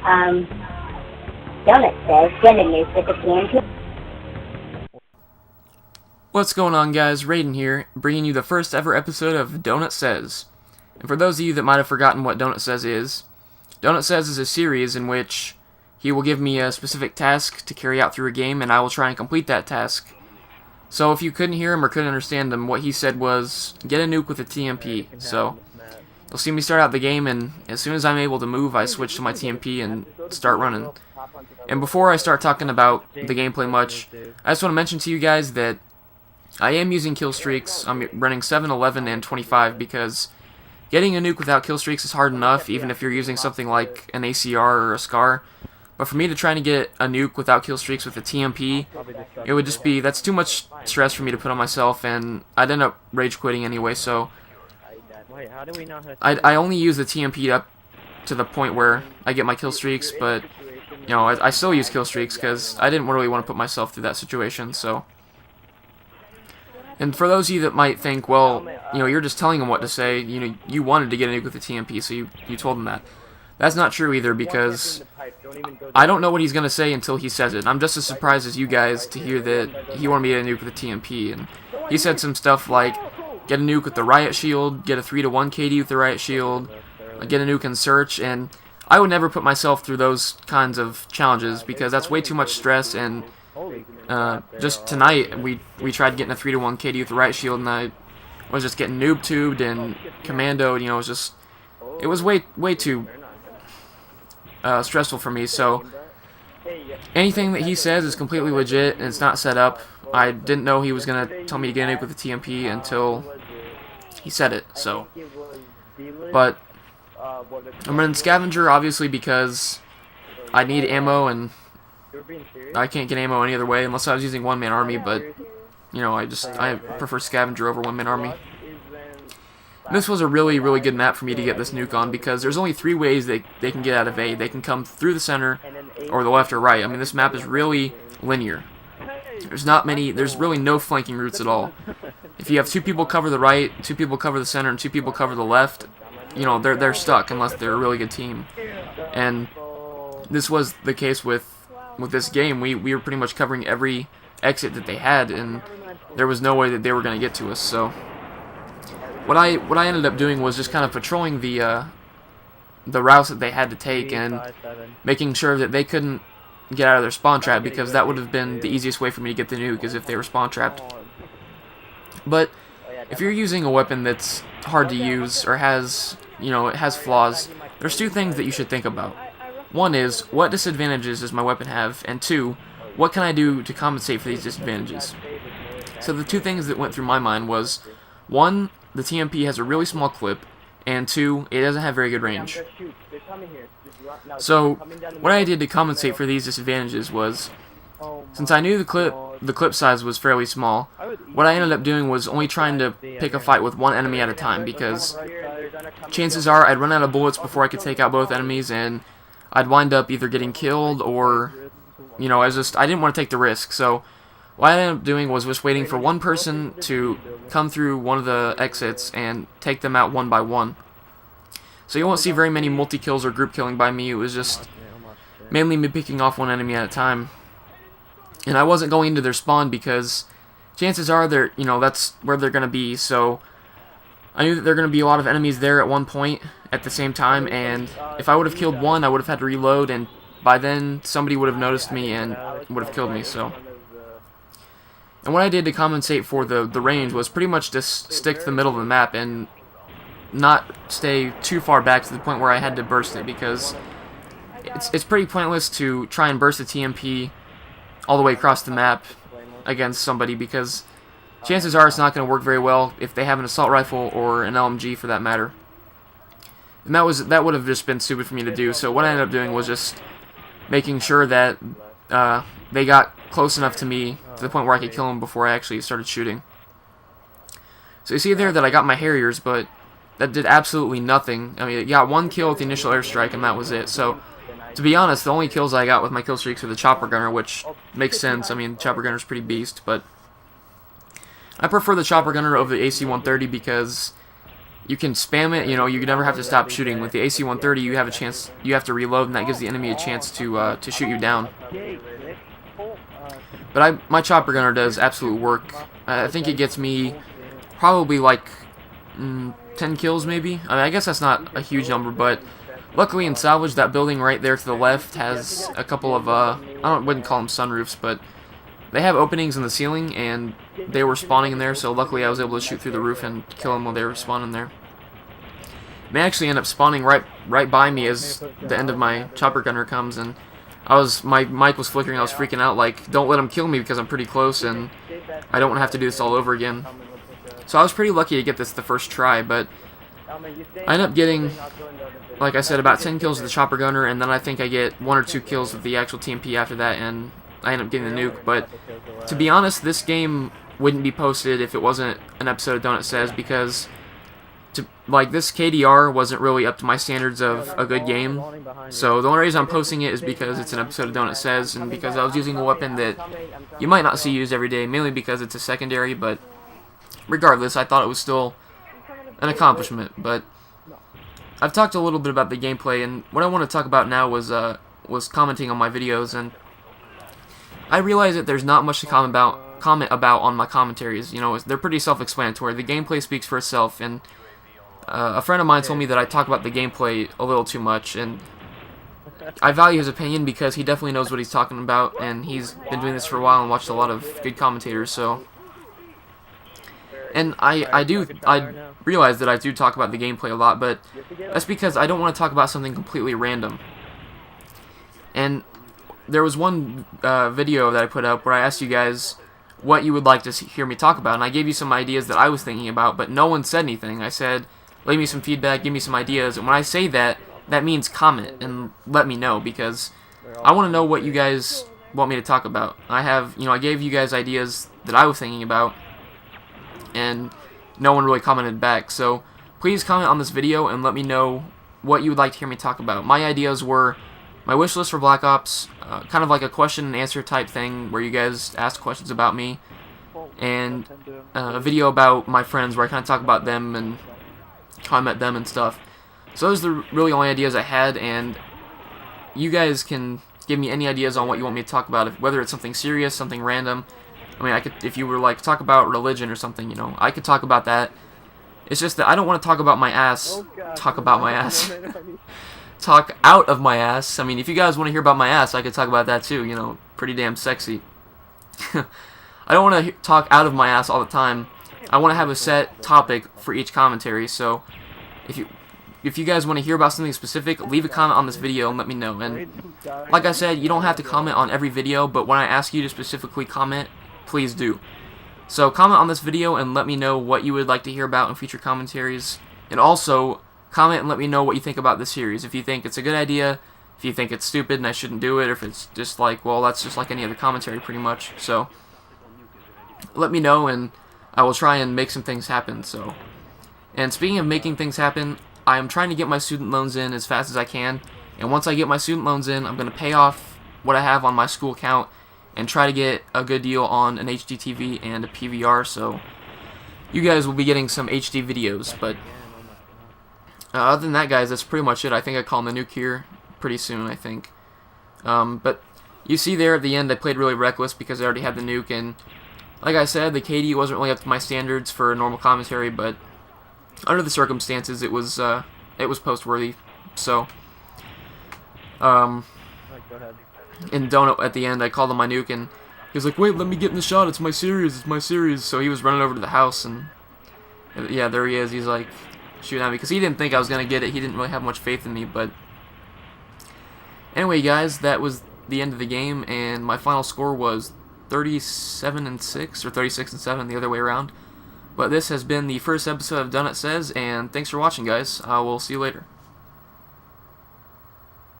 Um, Donut says, get a nuke with the TMP. What's going on, guys? Raiden here, bringing you the first ever episode of Donut Says. And for those of you that might have forgotten what Donut Says is a series in which he will give me a specific task to carry out through a game, and I will try and complete that task. So if you couldn't hear him or couldn't understand him, what he said was, get a nuke with a TMP. So you'll see me start out the game, and as soon as I'm able to move, I switch to my TMP and start running. And before I start talking about the gameplay much, I just want to mention to you guys that I am using kill streaks. I'm running 7, 11, and 25 because getting a nuke without kill streaks is hard enough, even if you're using something like an ACR or a SCAR. But for me to try to get a nuke without kill streaks with a TMP, it would just be, that's too much stress for me to put on myself, and I'd end up rage quitting anyway, so I only use the TMP up to the point where I get my kill streaks, but you know, I still use kill streaks because I didn't really want to put myself through that situation, so. And for those of you that might think, well, you know, you're just telling him what to say, you know, you wanted to get a nuke with the TMP, so you told him that. That's not true either, because I don't know what he's going to say until he says it. I'm just as surprised as you guys to hear that he wanted me to get a nuke with the TMP, and he said some stuff like, get a nuke with the riot shield, get a 3-to-1 KD with the riot shield, get a nuke in search, and I would never put myself through those kinds of challenges, because that's way too much stress, and just tonight, we tried getting a 3-to-1 KD with the riot shield, and I was just getting noob tubed and commandoed, you know, it was way too stressful for me, so anything that he says is completely legit, and it's not set up. I didn't know he was going to tell me to get a nuke with the TMP until he said it, so. But I'm running Scavenger, obviously, because I need ammo, and I can't get ammo any other way, unless I was using one-man army, but, you know, I prefer Scavenger over one-man army. This was a really, really good map for me to get this nuke on, because there's only 3 ways they can get out of A. They can come through the center, or the left or right. I mean, this map is really linear. There's really no flanking routes at all. If you have 2 people cover the right, 2 people cover the center, and 2 people cover the left, you know, they're stuck unless they're a really good team. And this was the case with this game. We were pretty much covering every exit that they had, and there was no way that they were going to get to us, so. What I ended up doing was just kind of patrolling the routes that they had to take and making sure that they couldn't get out of their spawn trap, because that would have been the easiest way for me to get the nuke, is if they were spawn trapped. But if you're using a weapon that's hard to use or has, you know, it has flaws, there's 2 things that you should think about. One is, what disadvantages does my weapon have? And 2, what can I do to compensate for these disadvantages? So the 2 things that went through my mind was, 1, the TMP has a really small clip, and 2, it doesn't have very good range. So, what I did to compensate for these disadvantages was, since I knew the clip size was fairly small, what I ended up doing was only trying to pick a fight with one enemy at a time, because chances are I'd run out of bullets before I could take out both enemies, and I'd wind up either getting killed or, you know, I didn't want to take the risk. So what I ended up doing was just waiting for one person to come through one of the exits and take them out one by one. So you won't see very many multi-kills or group killing by me. It was just mainly me picking off one enemy at a time. And I wasn't going into their spawn because chances are that's where they're going to be. So I knew that there were going to be a lot of enemies there at one point at the same time, and if I would have killed one, I would have had to reload, and by then somebody would have noticed me and would have killed me. So, and what I did to compensate for the range was pretty much just stick to the middle of the map and not stay too far back to the point where I had to burst it, because it's pretty pointless to try and burst a TMP all the way across the map against somebody, because chances are it's not going to work very well if they have an assault rifle or an LMG for that matter. And that would have just been stupid for me to do. So what I ended up doing was just making sure that they got close enough to me to the point where I could kill them before I actually started shooting. So you see there that I got my Harriers, but that did absolutely nothing. I mean, it got 1 kill with the initial airstrike, and that was it. So to be honest, the only kills I got with my kill streaks were the chopper gunner, which makes sense. I mean, chopper gunner's pretty beast, but I prefer the chopper gunner over the AC-130 because you can spam it. You know, you never have to stop shooting. With the AC-130, you have a chance. You have to reload, and that gives the enemy a chance to shoot you down. But my chopper gunner does absolute work. I think it gets me probably like 10 kills, maybe. I mean, I guess that's not a huge number, but luckily in salvage, that building right there to the left has a couple of wouldn't call them sunroofs, but they have openings in the ceiling, and they were spawning in there, so luckily I was able to shoot through the roof and kill them while they were spawning there. They actually end up spawning right by me as the end of my chopper gunner comes, and my mic was flickering. I was freaking out, like, don't let them kill me because I'm pretty close, and I don't want to have to do this all over again. So I was pretty lucky to get this the first try, but I ended up getting, like I said, about 10 kills with the chopper gunner, and then I think I get 1 or 2 kills with the actual TMP after that, and I ended up getting the nuke. But to be honest, this game wouldn't be posted if it wasn't an episode of Donut Says, because this KDR wasn't really up to my standards of a good game. So the only reason I'm posting it is because it's an episode of Donut Says, and because I was using a weapon that you might not see used every day, mainly because it's a secondary. But regardless, I thought it was still an accomplishment. But I've talked a little bit about the gameplay, and what I want to talk about now was commenting on my videos, and I realize that there's not much to comment about on my commentaries. You know, they're pretty self-explanatory. The gameplay speaks for itself, and a friend of mine told me that I talk about the gameplay a little too much, and I value his opinion because he definitely knows what he's talking about, and he's been doing this for a while and watched a lot of good commentators. So, and I realize that I do talk about the gameplay a lot, but that's because I don't want to talk about something completely random. And there was one video that I put up where I asked you guys what you would like to hear me talk about, and I gave you some ideas that I was thinking about, but no one said anything. I said, leave me some feedback, give me some ideas, and when I say that, that means comment and let me know, because I want to know what you guys want me to talk about. I gave you guys ideas that I was thinking about, and no one really commented back, so please comment on this video and let me know what you would like to hear me talk about. My ideas were my wish list for Black Ops, kind of like a question and answer type thing where you guys ask questions about me, and a video about my friends where I kind of talk about them and how I met them and stuff. So those are the really only ideas I had, and you guys can give me any ideas on what you want me to talk about, whether it's something serious, something random. I mean, if you were like talk about religion or something, you know, I could talk about that. It's just that I don't want to talk about my ass. Talk about my ass. Talk out of my ass. I mean, if you guys want to hear about my ass, I could talk about that too, you know, pretty damn sexy. I don't want to talk out of my ass all the time. I want to have a set topic for each commentary, so if you guys want to hear about something specific, leave a comment on this video and let me know. And like I said, you don't have to comment on every video, but when I ask you to specifically comment, please do. So comment on this video and let me know what you would like to hear about in future commentaries, and also comment and let me know what you think about this series. If you think it's a good idea, if you think it's stupid and I shouldn't do it, or if it's just like, well, that's just like any other commentary pretty much. So let me know and I will try and make some things happen. So, and speaking of making things happen, I am trying to get my student loans in as fast as I can, and once I get my student loans in, I'm going to pay off what I have on my school account and try to get a good deal on an HD TV and a PVR, so you guys will be getting some HD videos. But other than that, guys, that's pretty much it. I think I call him the Nuke here pretty soon, I think. But you see there at the end, I played really reckless because I already had the Nuke, and like I said, the KD wasn't really up to my standards for normal commentary, but under the circumstances, it was post-worthy. So, in Donut at the end, I called him my Nuke, and he was like, "Wait, let me get in the shot. It's my series. It's my series." So he was running over to the house, and yeah, there he is. He's like shooting at me because he didn't think I was gonna get it. He didn't really have much faith in me. But anyway, guys, that was the end of the game, and my final score was 37-6 or 36-7, the other way around. But this has been the first episode of Donut Says, and thanks for watching, guys. I will see you later.